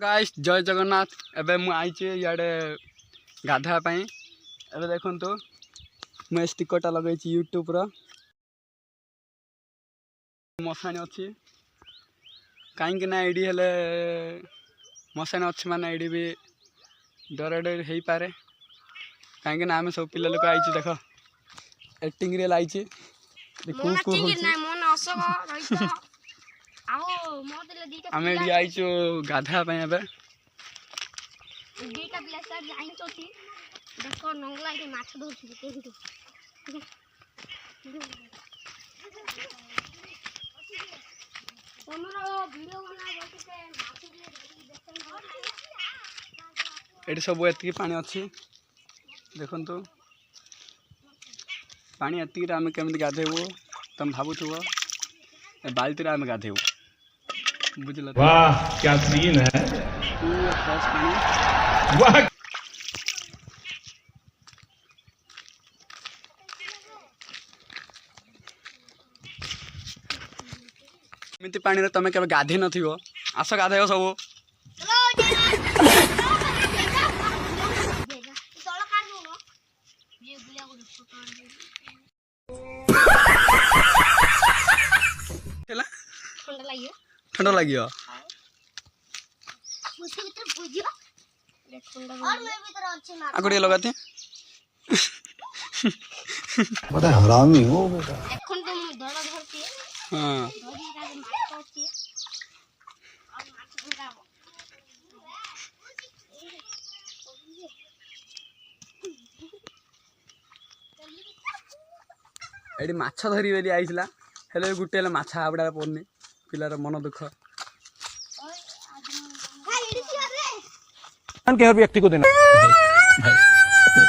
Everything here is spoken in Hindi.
गाइस जय जगन्नाथ। एबे मु आइचे याडे गाधा पाई। एबे देखंतु मैं स्टिकरटा लगैछि यूट्यूब रो मसानी अछि काई कि ना एडी हेले मसानी अछि माने एडी भी डर डर हेई पारे काई कि ना हम सब पिल्ला लोक आइछि देखो एक्टिंग रे लाइछि देखु को होछि मन असग रहितो आओ मोदले दीटा हम एडी आइछु गाधा पाई। एबे दीटा पिला सर जाइछोती देखो नंगला के माछ धरछि देखि हमरा वीडियो बना बसते माछ देखन एडी सब एतकी पानी अछि देखंतु पानी एतकी रे हम केमति गाधेबो तम भाबुथुबो ए बाल्टी रे हम गाधेबो बुझला। वाह क्या सीन है। पूरा फ्रेश पानी वाह एमती पानी रे तमे केबे गाधे नथिबो आस गाधेबो सब ठंडा लगियो आगुड़े लगाते बड़ा हरामी हो बेटा। हाँ एडी माछ धरी बेली आइसला हेले गुटे हेले माछ हाबडा पड़नी पिलार मन दुख के हर व्यक्ति को देना भाई।